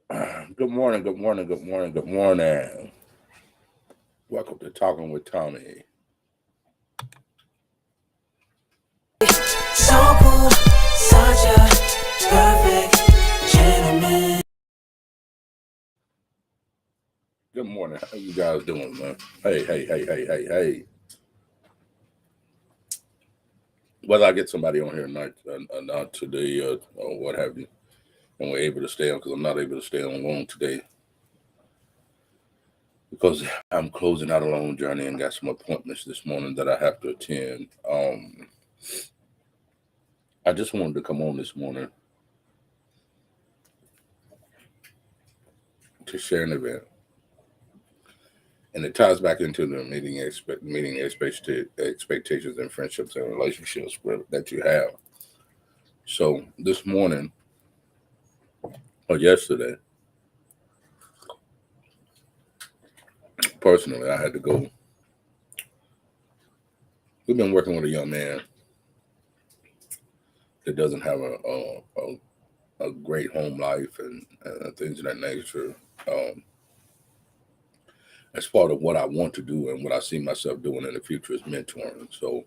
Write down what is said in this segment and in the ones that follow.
Good morning, good morning, good morning, good morning. Welcome to Talking with Tommy. So cool, such a perfect gentleman. Good morning. How you guys doing, man? Hey. Whether I get somebody on here tonight or not today or what have you, and we're able to stay on because I'm not able to stay on long today because I'm closing out a long journey and got some appointments this morning that I have to attend. I just wanted to come on this morning to share an event. And it ties back into the meeting expectations and friendships and relationships that you have. So this morning or yesterday, personally, I had to go. We've been working with a young man that doesn't have a great home life and things of that nature. Um, as part of what I want to do and what I see myself doing in the future is mentoring. So,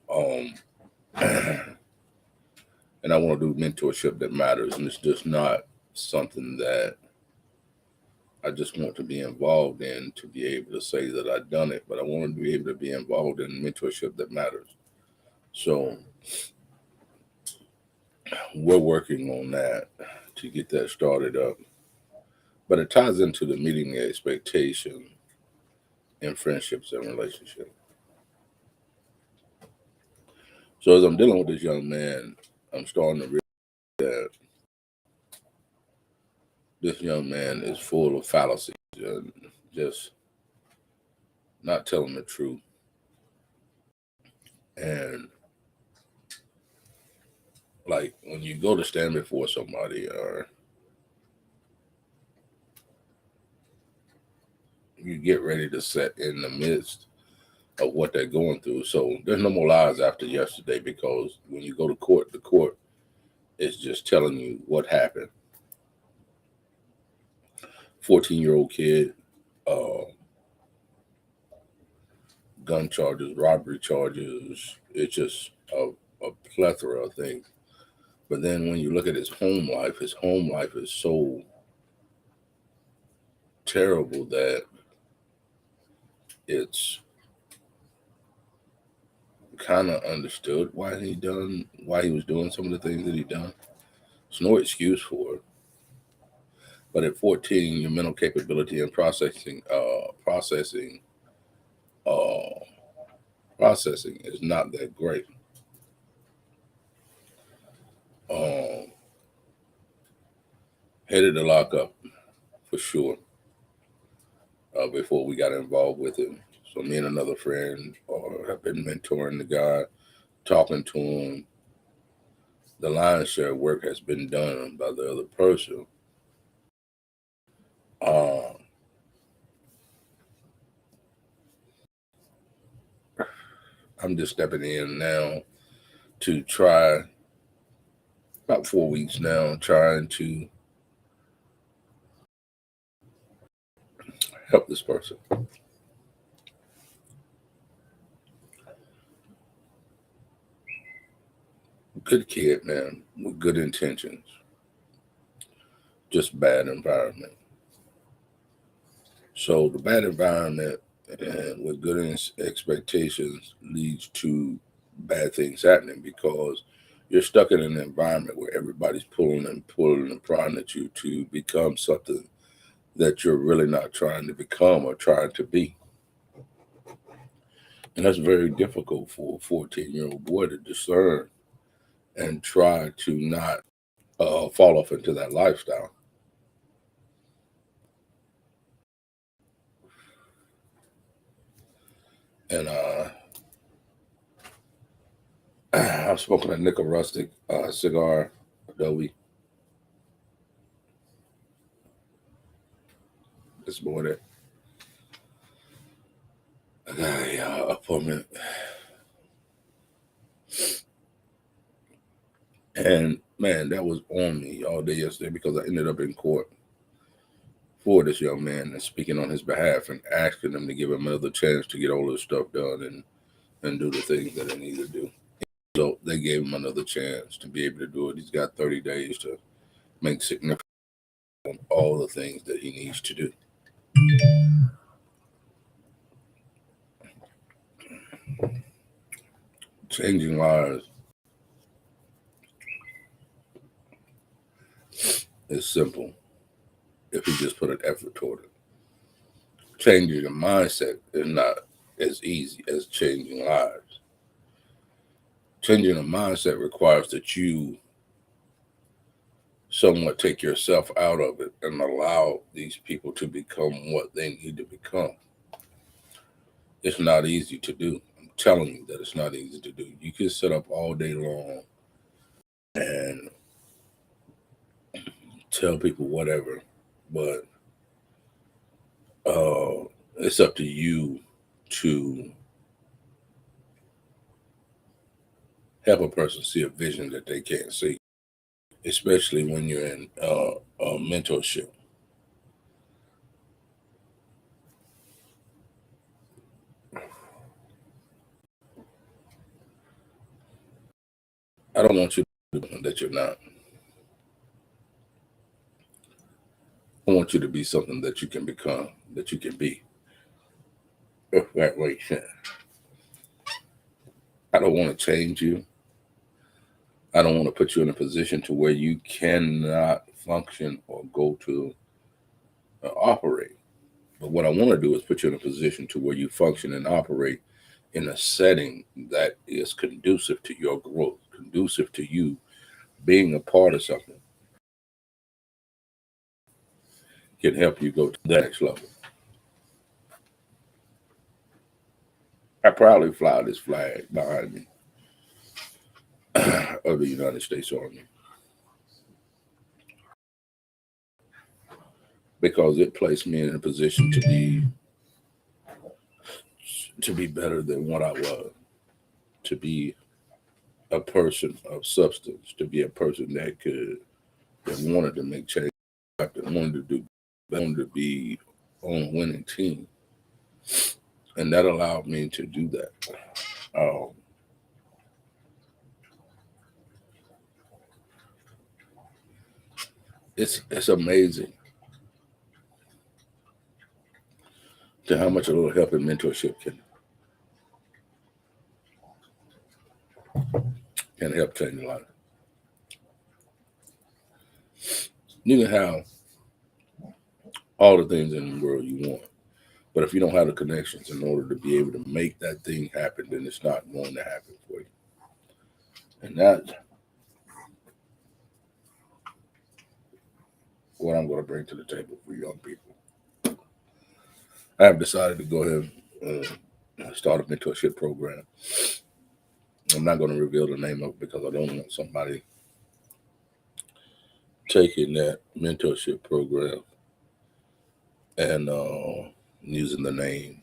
um, and I want to do mentorship that matters, and it's just not something that I just want to be involved in to be able to say that I've done it, but I want to be able to be involved in mentorship that matters. So we're working on that to get that started up. But it ties into the meeting the expectation in friendships and relationships. So as I'm dealing with this young man, I'm starting to realize that this young man is full of fallacies and just not telling the truth. And like when you go to stand before somebody or you get ready to set in the midst of what they're going through. So there's no more lies after yesterday because when you go to court, the court is just telling you what happened. 14-year-old kid, uh, gun charges, robbery charges. It's just a plethora of things. But then when you look at his home life is so terrible that it's kind of understood why he was doing some of the things that he done. There's no excuse for it. But at 14, your mental capability and uh, processing is not that great. Um, Headed to lock up for sure before we got involved with it. So me and another friend have been mentoring the guy, talking to him. The lion's share of work has been done by the other person. Um, I'm just stepping in now to try about 4 weeks now, trying to help this person. Good kid, man, with good intentions, just bad environment. So the bad environment and with good expectations leads to bad things happening because you're stuck in an environment where everybody's pulling and prodding at you to become something that you're really not trying to become or trying to be. And that's very difficult for a 14-year-old boy to discern and try to not fall off into that lifestyle. And I'm smoking a nickel rustic cigar, Adobe, this morning. I got a appointment, and man, that was on me all day yesterday because I ended up in court. for this young man and speaking on his behalf and asking them to give him another chance to get all this stuff done and do the things that they need to do. So they gave him another chance to be able to do it. He's got 30 days to make significant on all the things that he needs to do. Changing lives is simple if you just put an effort toward it. Changing your mindset is not as easy as changing lives. Changing a mindset requires that you somewhat take yourself out of it and allow these people to become what they need to become. It's not easy to do. I'm telling you that it's not easy to do. You can sit up all day long and tell people whatever, but it's up to you to help a person see a vision that they can't see, especially when you're in mentorship. I don't want you to do something that you're not. I want you to be something that you can become, that you can be. If that makes sense. I don't want to change you. I don't want to put you in a position to where you cannot function or go to operate. But what I want to do is put you in a position to where you function and operate in a setting that is conducive to your growth, conducive to you being a part of something, can help you go to the next level. I proudly fly this flag behind me of the United States Army because it placed me in a position to be better than what I was, to be a person of substance, to be a person that wanted to make change, that wanted to be on a winning team, and that allowed me to do that. Um, it's amazing to how much a little help and mentorship can help change your life. You can have all the things in the world you want, but if you don't have the connections in order to be able to make that thing happen, then it's not going to happen for you. And that's what I'm going to bring to the table for young people. I have decided to go ahead and start a mentorship program. I'm not going to reveal the name of it because I don't want somebody taking that mentorship program and using the name,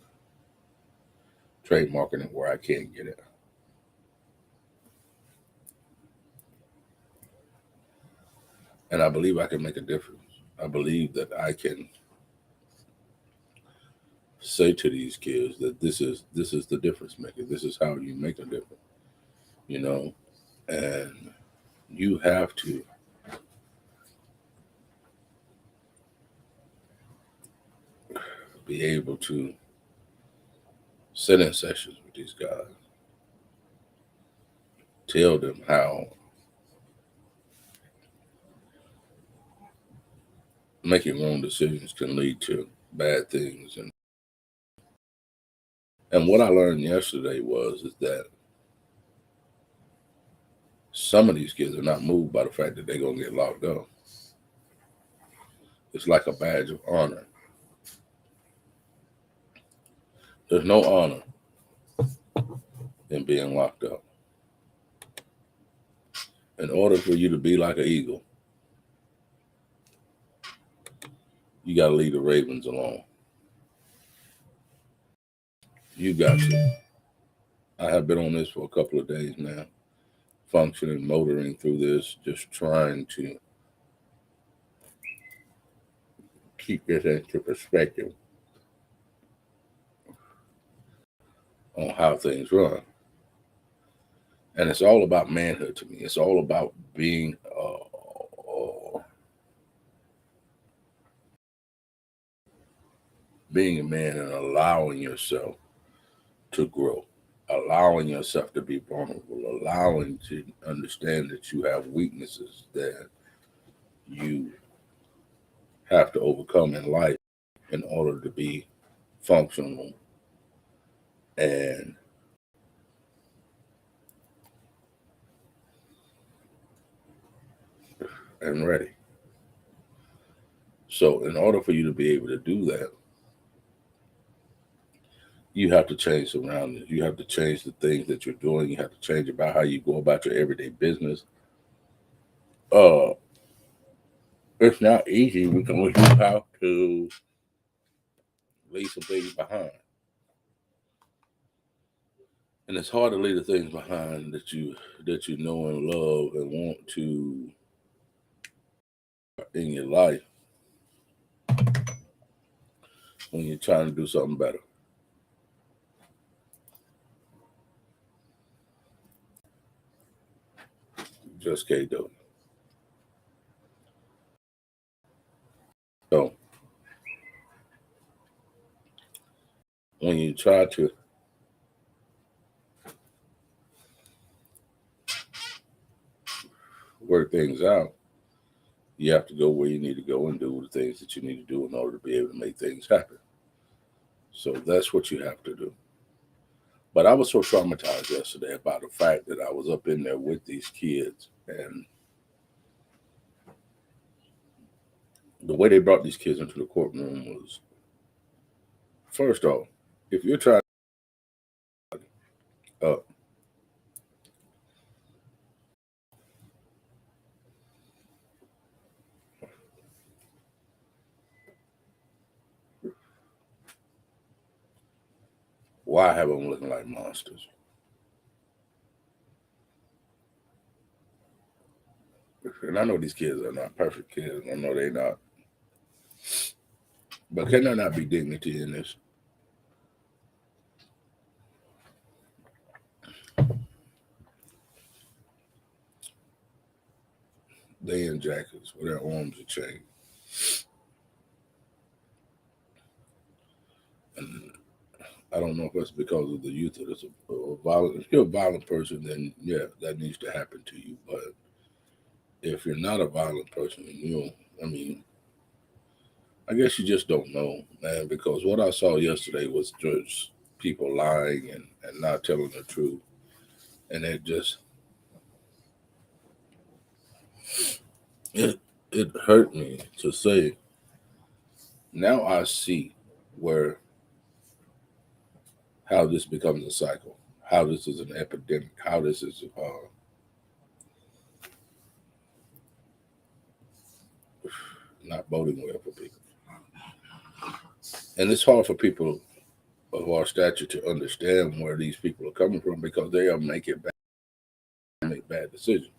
trademarking it where I can't get it. And I believe I can make a difference. I believe that I can say to these kids that this is the difference maker. This is how you make a difference, you know, and you have to be able to sit in sessions with these guys, tell them how making wrong decisions can lead to bad things. And what I learned yesterday is that some of these kids are not moved by the fact that they're going to get locked up. It's like a badge of honor. There's no honor in being locked up. In order for you to be like an eagle, you got to leave the ravens alone. You got to. I have been on this for a couple of days now, functioning, motoring through this, just trying to keep this into perspective on how things run. And it's all about manhood to me. It's all about being being a man and allowing yourself to grow, allowing yourself to be vulnerable, allowing to understand that you have weaknesses that you have to overcome in life in order to be functional and ready. So in order for you to be able to do that, you have to change surroundings. You have to change the things that you're doing. You have to change about how you go about your everyday business. Uh, it's not easy because you have to leave some things behind, and it's hard to leave the things behind that you know and love and want to in your life when you're trying to do something better. You just can't do it. So when you try to work things out, you have to go where you need to go and do the things that you need to do in order to be able to make things happen. So that's what you have to do. But I was so traumatized yesterday about the fact that I was up in there with these kids, and the way they brought these kids into the courtroom was, first off, if you're trying uh, why have them looking like monsters? And I know these kids are not perfect kids. I know they're not. But can there not be dignity in this? They in jackets with their arms are chained. And I don't know if it's because of the youth that it's a violent. If you're a violent person, then yeah, that needs to happen to you. But if you're not a violent person, I mean, I guess you just don't know, man, because what I saw yesterday was just people lying and not telling the truth. And it it hurt me to say, now I see where how this becomes a cycle, how this is an epidemic, how this is not boding well for people. And it's hard for people of our stature to understand where these people are coming from because they are making make bad decisions.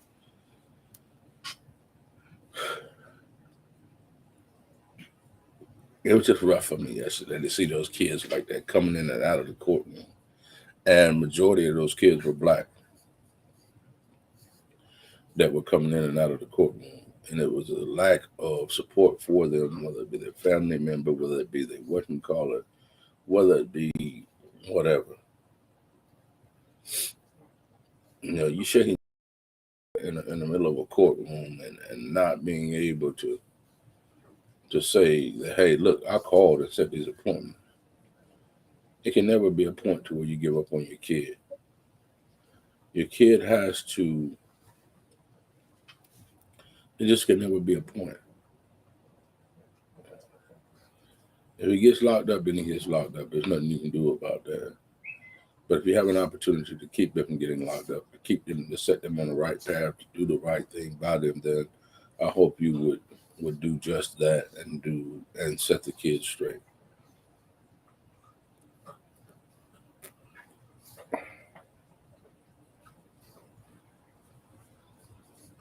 It was just rough for me yesterday to see those kids like that coming in and out of the courtroom. And majority of those kids were black that were coming in and out of the courtroom. And it was a lack of support for them, whether it be their family member, whether it be their working caller, whether it be whatever. You shaking in the middle of a courtroom and not being able to say that, hey, look, I called and set these appointments. It can never be a point to where you give up on your kid. Your kid has to, it just can never be a point. If he gets locked up, then he gets locked up. There's nothing you can do about that. But if you have an opportunity to keep them from getting locked up, to keep them, to set them on the right path, to do the right thing by them, then I hope you would do just that and set the kids straight.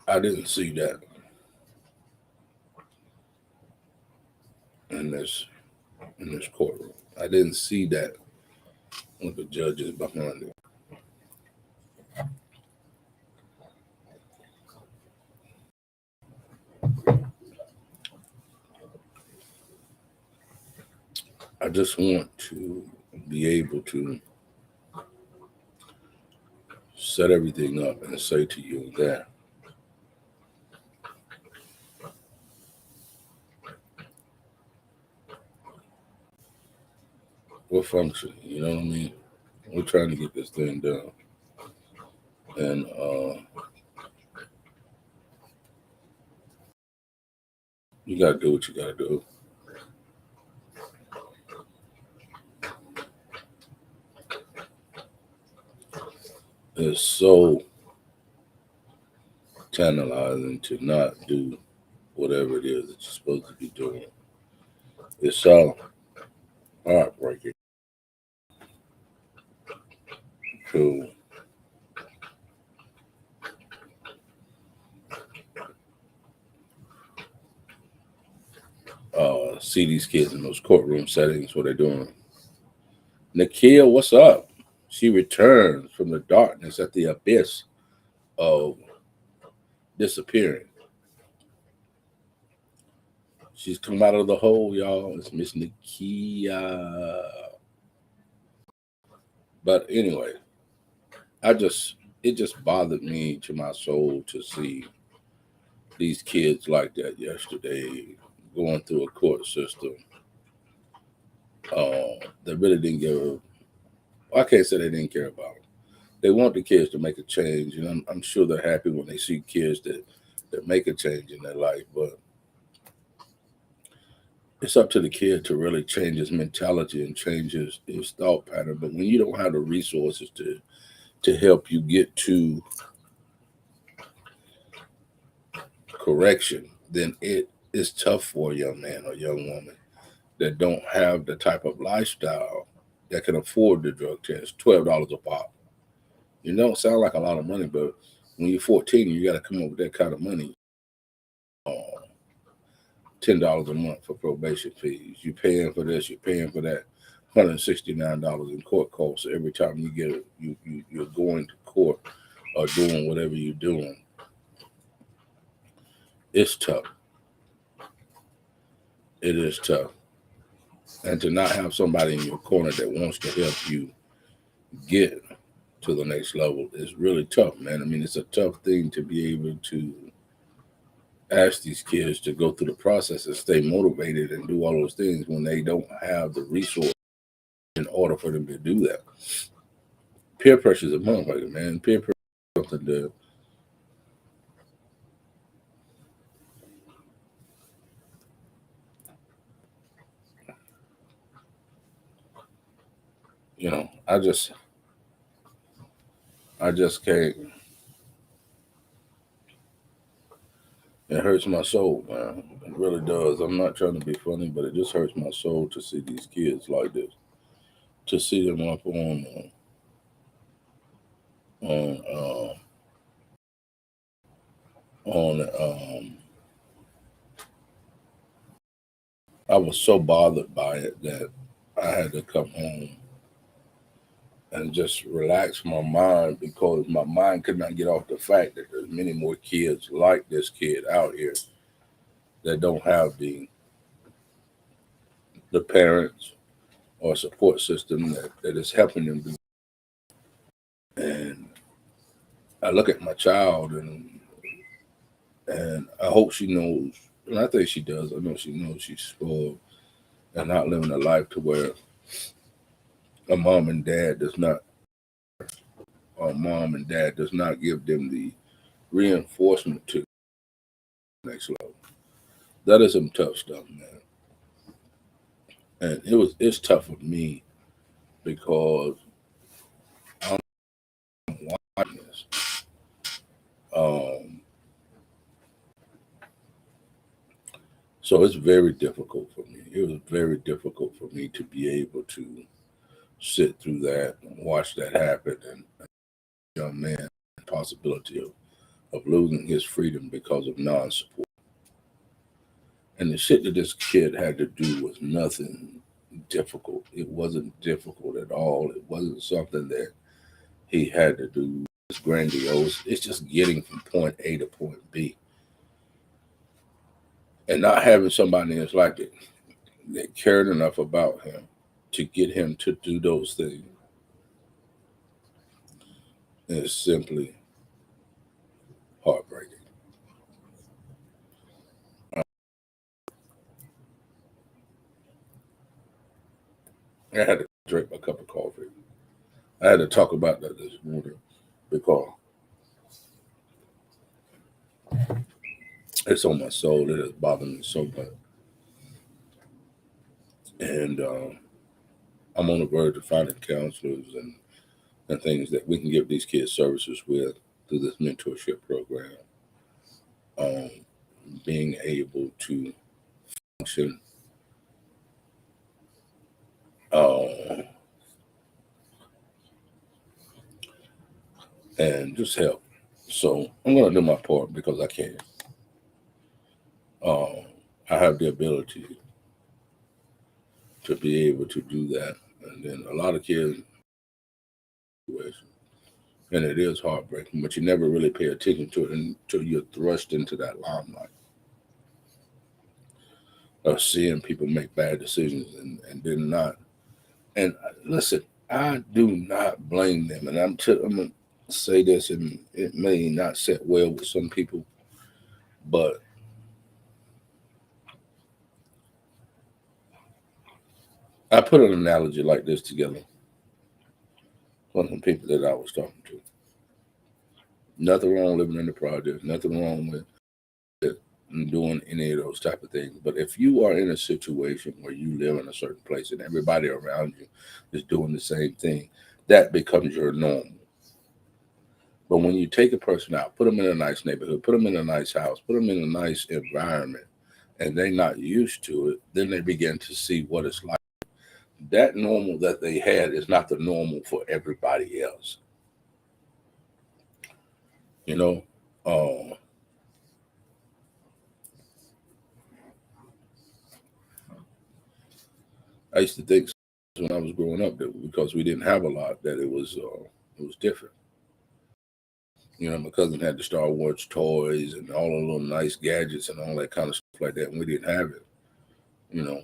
I didn't see that. in this courtroom. I didn't see that with the judges behind it. I just want to be able to set everything up and say to you that we're functioning, you know what I mean? We're trying to get this thing done. And you got to do what you got to do. It's so tantalizing to not do whatever it is that you're supposed to be doing. It's so heartbreaking to see these kids in those courtroom settings, what they're doing. Nakia, what's up? She returns from the darkness at the abyss of disappearing. She's come out of the hole, y'all. It's Miss Nakia. But anyway, it just bothered me to my soul to see these kids like that yesterday going through a court system that really didn't give I can't say they didn't care about them. They want the kids to make a change, and I'm sure they're happy when they see kids that make a change in their life, but it's up to the kid to really change his mentality and change his thought pattern. But when you don't have the resources to help you get to correction, then it is tough for a young man or young woman that don't have the type of lifestyle that can afford the drug test. $12 a pop. You don't sound like a lot of money, but when you're 14, you got to come up with that kind of money. $10 a month for probation fees. You're paying for this. You're paying for that. $169 in court costs every time you get it. You're going to court or doing whatever you're doing. It's tough. It is tough. And to not have somebody in your corner that wants to help you get to the next level is really tough, man. I mean, it's a tough thing to be able to ask these kids to go through the process and stay motivated and do all those things when they don't have the resources in order for them to do that. Peer pressure is a motherfucker, man. Peer pressure is something to I just can't. It hurts my soul, man. It really does. I'm not trying to be funny, but it just hurts my soul to see these kids like this. To see them up on I was so bothered by it that I had to come home and just relax my mind because my mind could not get off the fact that there's many more kids like this kid out here that don't have the parents or support system that is helping them. And I look at my child and I hope she knows, and I think she does. I know she knows she's spoiled and not living a life to where a mom and dad does not give them the reinforcement to the next level. That is some tough stuff, man. And it's tough for me because I'm watching this. So it's very difficult for me. It was very difficult for me to be able to sit through that and watch that happen, and a young man possibility of losing his freedom because of non-support. And the shit that this kid had to do was nothing difficult. It wasn't difficult at all. It wasn't something that he had to do. It's grandiose. It's just getting from point A to point B. And not having somebody in his life that cared enough about him to get him to do those things is simply heartbreaking. I had to drink my cup of coffee. I had to talk about that this morning because it's on my soul. It has bothered me so much. And I'm on the verge of finding counselors and things that we can give these kids services with through this mentorship program. Being able to function and just help. So I'm going to do my part because I can. I have the ability to be able to do that. And then a lot of kids, and it is heartbreaking, but you never really pay attention to it until you're thrust into that limelight of seeing people make bad decisions and then not. And listen, I do not blame them. And I'm going to say this, and it may not sit well with some people, but I put an analogy like this together from some people that I was talking to. Nothing wrong living in the projects, nothing wrong with doing any of those type of things. But if you are in a situation where you live in a certain place and everybody around you is doing the same thing, that becomes your normal. But when you take a person out, put them in a nice neighborhood, put them in a nice house, put them in a nice environment, and they're not used to it, then they begin to see what it's like. That normal that they had is not the normal for everybody else. You know, I used to think when I was growing up that because we didn't have a lot that it was different. You know, my cousin had the Star Wars toys and all the little nice gadgets and all that kind of stuff like that, and we didn't have it. You know,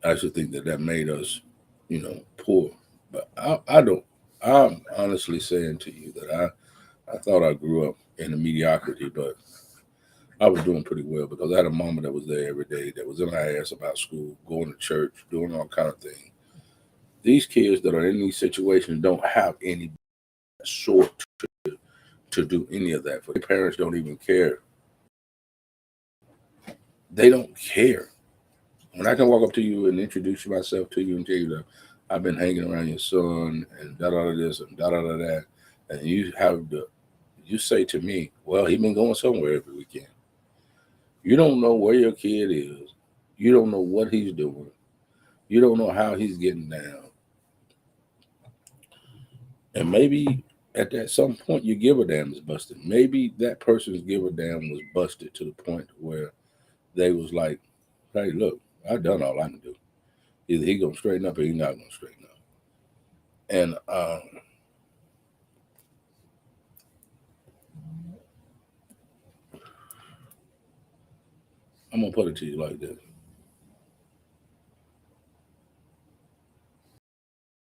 I should think that made us, poor. But I don't. I'm honestly saying to you that I thought I grew up in a mediocrity, but I was doing pretty well because I had a mama that was there every day, that was in her ass about school, going to church, doing all kind of things. These kids that are in these situations don't have any sort to do any of that. For their parents don't even care. They don't care. When I can walk up to you and introduce myself to you and tell you that I've been hanging around your son and da da da this and da da da that, and you say to me, well, he been going somewhere every weekend. You don't know where your kid is. You don't know what he's doing. You don't know how he's getting down. And maybe at that some point your give a damn is busted. Maybe that person's give a damn was busted to the point where they was like, hey, look, I've done all I can do. Either he gonna straighten up or he's not gonna straighten up. And I'm gonna put it to you like this.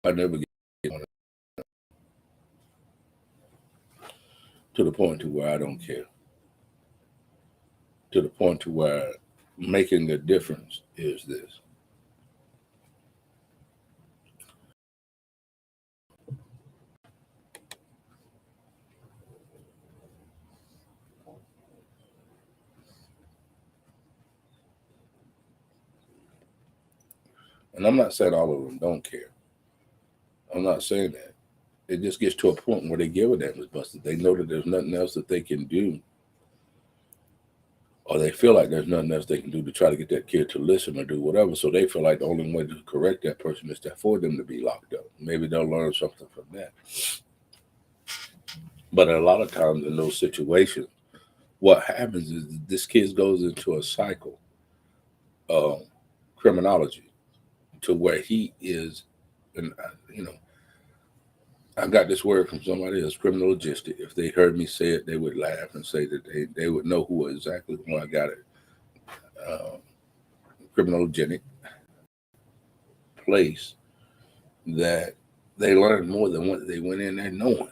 I never get to the point to where I don't care. To the point to where making a difference is this. And I'm not saying all of them don't care. I'm not saying that. It just gets to a point where they give a damn is busted. They know that there's nothing else that they can do, or they feel like there's nothing else they can do to try to get that kid to listen or do whatever. So they feel like the only way to correct that person is for them to be locked up. Maybe they'll learn something from that. But a lot of times in those situations, what happens is this kid goes into a cycle of criminology to where he is, and I got this word from somebody else, criminologistic. If they heard me say it, they would laugh and say that they would know who exactly who I got it. Uh, criminogenic place that they learn more than what they went in there knowing.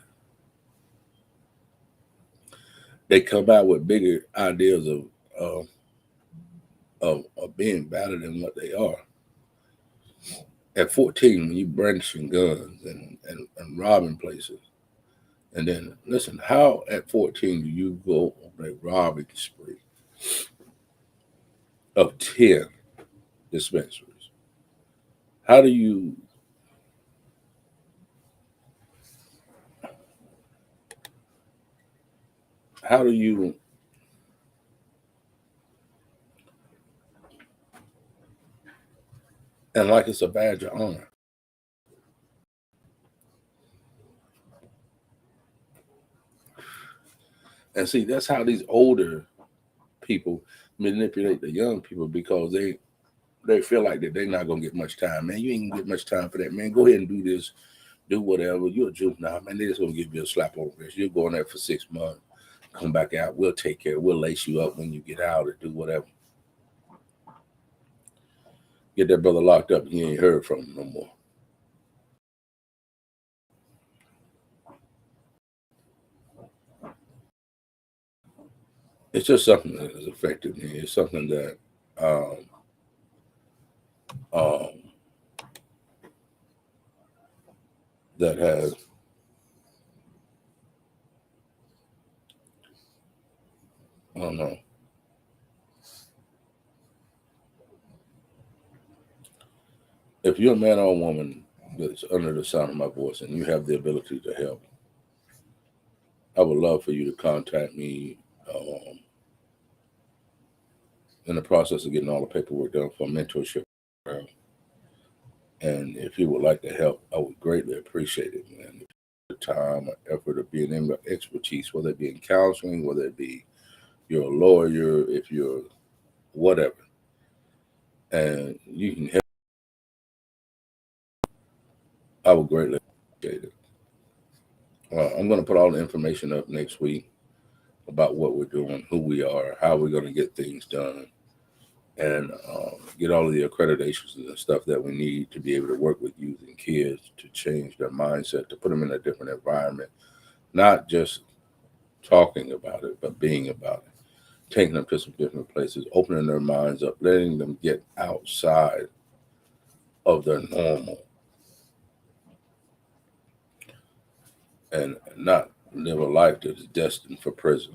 They come out with bigger ideas of being better than what they are. At 14, when you brandishing guns and robbing places, and then listen, how at 14 do you go on a robbing spree of 10 dispensaries? How do you how do you and like it's a badge of honor? And see, that's how these older people manipulate the young people because they feel like that they're not gonna get much time. Man, you ain't gonna get much time for that, man. Go ahead and do this, do whatever. You're a juvenile, man. They're just gonna give you a slap on the wrist. You're going there for 6 months, come back out. We'll take care. We'll lace you up when you get out or do whatever. Get that brother locked up, and you ain't heard from him no more. It's just something that has affected me. It's something that um, um, that has I don't know. If you're a man or a woman that's under the sound of my voice and you have the ability to help, I would love for you to contact me in the process of getting all the paperwork done for mentorship. And if you would like to help, I would greatly appreciate it, man. The time or effort of being in expertise, whether it be in counseling, whether it be you're a lawyer, if you're whatever, and you can help, I would greatly appreciate it. I'm going to put all the information up next week about what we're doing, who we are, how we're going to get things done, and get all of the accreditations and the stuff that we need to be able to work with youth and kids to change their mindset, to put them in a different environment, not just talking about it, but being about it, taking them to some different places, opening their minds up, letting them get outside of their normal and not live a life that is destined for prison.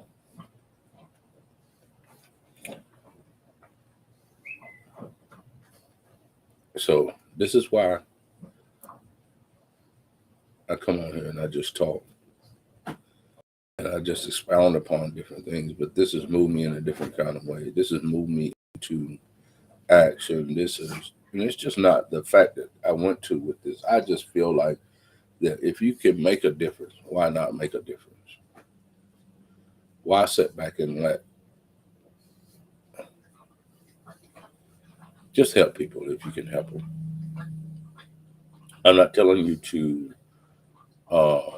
So this is why I come on here and I just talk and I just expound upon different things. But this has moved me in a different kind of way. This has moved me into action. And it's just not the fact that I went to with this. I just feel like that if you can make a difference, why not make a difference? Why sit back and let just help people if you can help them? I'm not telling you to uh,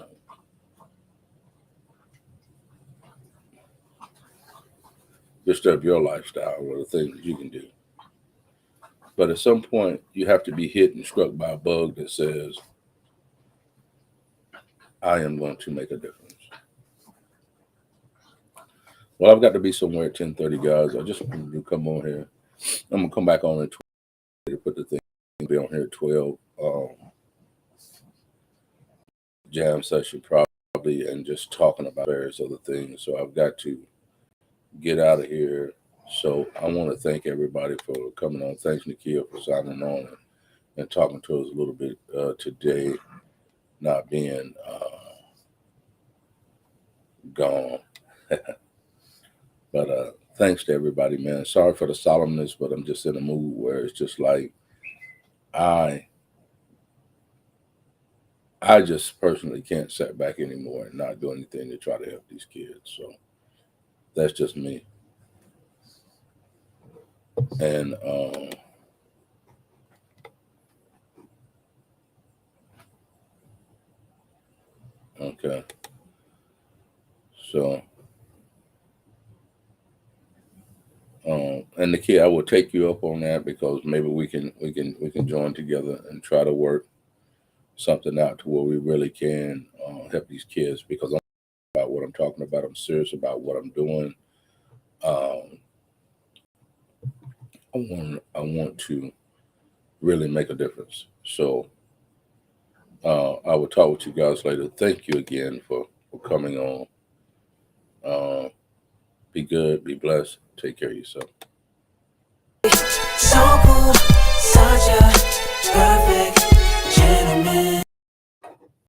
disturb your lifestyle or the things you can do. But at some point, you have to be hit and struck by a bug that says, I am going to make a difference. Well, I've got to be somewhere at 10:30, guys. I just wanted to come on here. I'm going to come back on at 12 to put the thing, be on here at 12. Jam session probably, and just talking about various other things. So I've got to get out of here. So I want to thank everybody for coming on. Thanks, Nikhil, for signing on and talking to us a little bit today, not being gone. But thanks to everybody, man. Sorry for the solemnness, but I'm just in a mood where it's just like I just personally can't sit back anymore and not do anything to try to help these kids. So That's just me. And okay, so and the kid, I will take you up on that because maybe we can join together and try to work something out to where we really can help these kids because I'm about what I'm talking about. I'm serious about what I'm doing. Um, I want to really make a difference. So I will talk with you guys later. Thank you again for coming on. Uh, be good, be blessed, take care of yourself.